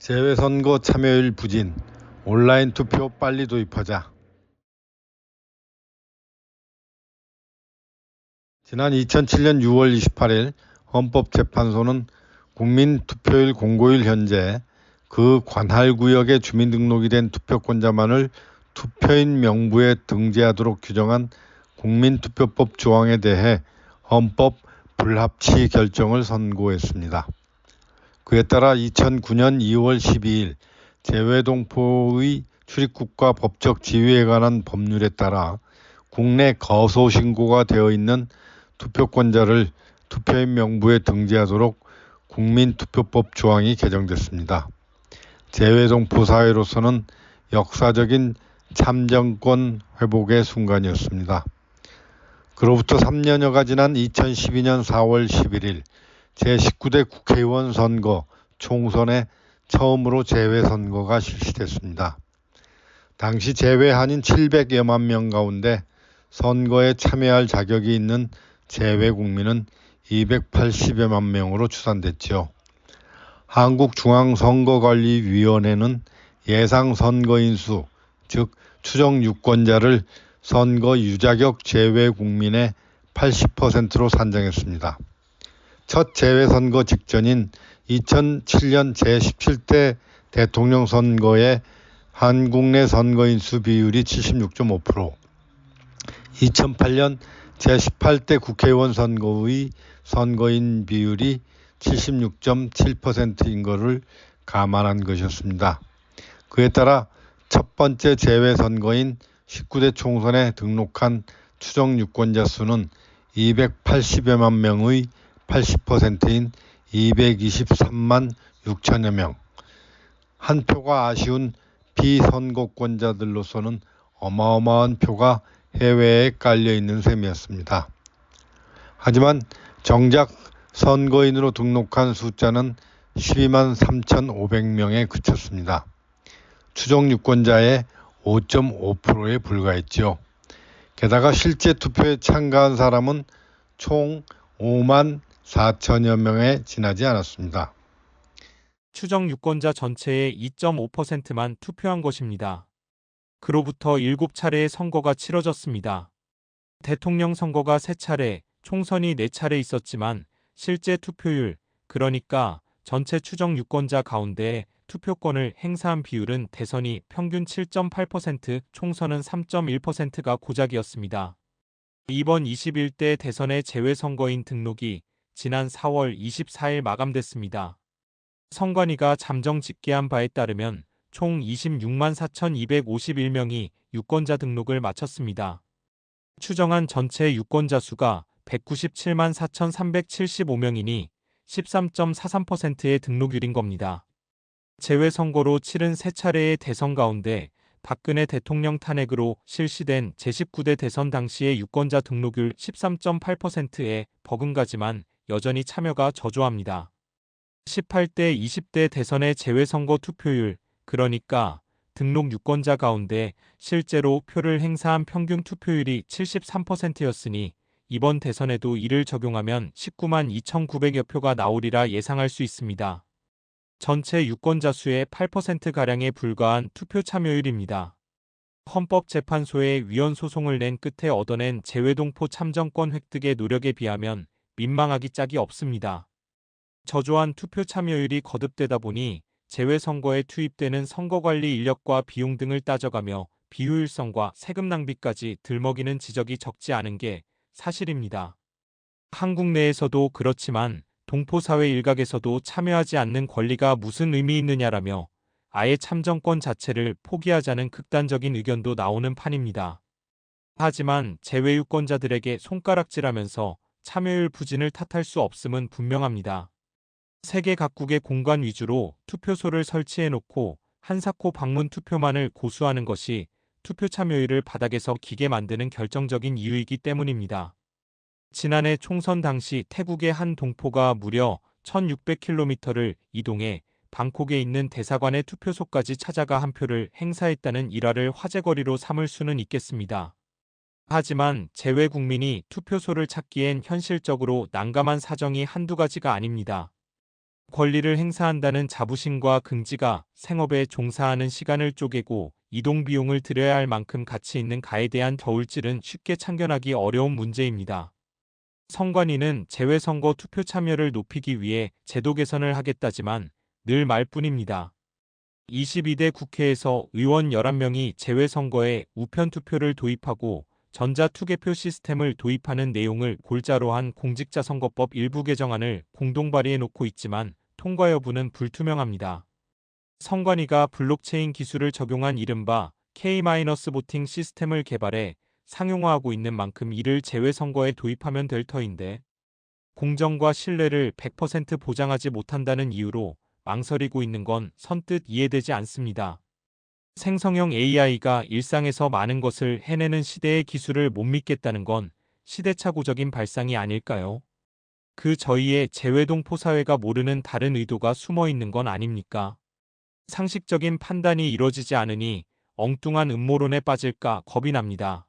재외선거 참여율 부진, 온라인 투표 빨리 도입하자. 지난 2007년 6월 28일 헌법재판소는 국민 투표율 공고일 현재 그 관할 구역에 주민등록이 된 투표권자만을 투표인 명부에 등재하도록 규정한 국민투표법 조항에 대해 헌법 불합치 결정을 선고했습니다. 그에 따라 2009년 2월 12일 재외동포의 출입국과 법적 지위에 관한 법률에 따라 국내 거소 신고가 되어 있는 투표권자를 투표인 명부에 등재하도록 국민투표법 조항이 개정됐습니다. 재외동포 사회로서는 역사적인 참정권 회복의 순간이었습니다. 그로부터 3년여가 지난 2012년 4월 11일 제19대 국회의원 선거 총선에 처음으로 재외선거가 실시됐습니다. 당시 재외 한인 700여만 명 가운데 선거에 참여할 자격이 있는 재외 국민은 280여만 명으로 추산됐죠. 한국중앙선거관리위원회는 예상 선거인 수, 즉 추정 유권자를 선거 유자격 재외 국민의 80%로 산정했습니다. 첫 재외선거 직전인 2007년 제17대 대통령 선거의 한국 내 선거인 수 비율이 76.5%, 2008년 제18대 국회의원 선거의 선거인 비율이 76.7%인 것을 감안한 것이었습니다. 그에 따라 첫 번째 재외선거인 19대 총선에 등록한 추정 유권자 수는 280여만 명의 80%인 223만 6천여 명. 한 표가 아쉬운 비선거권자들로서는 어마어마한 표가 해외에 깔려있는 셈이었습니다. 하지만 정작 선거인으로 등록한 숫자는 12만 3,500명에 그쳤습니다. 추정 유권자의 5.5%에 불과했죠. 게다가 실제 투표에 참가한 사람은 총 5만 4천여 명에 지나지 않았습니다. 추정 유권자 전체의 2.5%만 투표한 것입니다. 그로부터 7차례의 선거가 치러졌습니다. 대통령 선거가 3차례, 총선이 4차례 있었지만 실제 투표율, 그러니까 전체 추정 유권자 가운데 투표권을 행사한 비율은 대선이 평균 7.8%, 총선은 3.1%가 고작이었습니다. 이번 21대 대선의 재외선거인 등록이 지난 4월 24일 마감됐습니다. 선관위가 잠정 집계한 바에 따르면 총 26만 4,251명이 유권자 등록을 마쳤습니다. 추정한 전체 유권자 수가 197만 4,375명이니 13.43%의 등록률인 겁니다. 재외선거로 치른 3차례의 대선 가운데 박근혜 대통령 탄핵으로 실시된 제19대 대선 당시의 유권자 등록률 13.8%에 버금가지만 여전히 참여가 저조합니다. 18대, 20대 대선의 재외선거 투표율, 그러니까 등록 유권자 가운데 실제로 표를 행사한 평균 투표율이 73%였으니 이번 대선에도 이를 적용하면 19만 2,900여 표가 나오리라 예상할 수 있습니다. 전체 유권자 수의 8%가량에 불과한 투표 참여율입니다. 헌법재판소에 위헌 소송을 낸 끝에 얻어낸 재외동포 참정권 획득의 노력에 비하면 민망하기 짝이 없습니다. 저조한 투표 참여율이 거듭되다 보니 재외선거에 투입되는 선거관리 인력과 비용 등을 따져가며 비효율성과 세금 낭비까지 들먹이는 지적이 적지 않은 게 사실입니다. 한국 내에서도 그렇지만 동포사회 일각에서도 참여하지 않는 권리가 무슨 의미 있느냐라며 아예 참정권 자체를 포기하자는 극단적인 의견도 나오는 판입니다. 하지만 재외유권자들에게 손가락질하면서 참여율 부진을 탓할 수 없음은 분명합니다. 세계 각국의 공간 위주로 투표소를 설치해놓고 한사코 방문 투표만을 고수하는 것이 투표 참여율을 바닥에서 기게 만드는 결정적인 이유이기 때문입니다. 지난해 총선 당시 태국의 한 동포가 무려 1,600km를 이동해 방콕에 있는 대사관의 투표소까지 찾아가 한 표를 행사했다는 일화를 화제거리로 삼을 수는 있겠습니다. 하지만 재외 국민이 투표소를 찾기엔 현실적으로 난감한 사정이 한두 가지가 아닙니다. 권리를 행사한다는 자부심과 긍지가 생업에 종사하는 시간을 쪼개고 이동 비용을 들여야 할 만큼 가치 있는 가에 대한 저울질은 쉽게 참견하기 어려운 문제입니다. 선관위는 재외선거 투표 참여를 높이기 위해 제도 개선을 하겠다지만 늘 말뿐입니다. 22대 국회에서 의원 11명이 재외선거에 우편투표를 도입하고 전자투개표 시스템을 도입하는 내용을 골자로 한 공직자선거법 일부 개정안을 공동 발의해놓고 있지만 통과 여부는 불투명합니다. 선관위가 블록체인 기술을 적용한 이른바 K-보팅 시스템을 개발해 상용화하고 있는 만큼 이를 재외선거에 도입하면 될 터인데 공정과 신뢰를 100% 보장하지 못한다는 이유로 망설이고 있는 건 선뜻 이해되지 않습니다. 생성형 AI가 일상에서 많은 것을 해내는 시대의 기술을 못 믿겠다는 건 시대착오적인 발상이 아닐까요? 그 저희의 재외동포 사회가 모르는 다른 의도가 숨어 있는 건 아닙니까? 상식적인 판단이 이뤄지지 않으니 엉뚱한 음모론에 빠질까 겁이 납니다.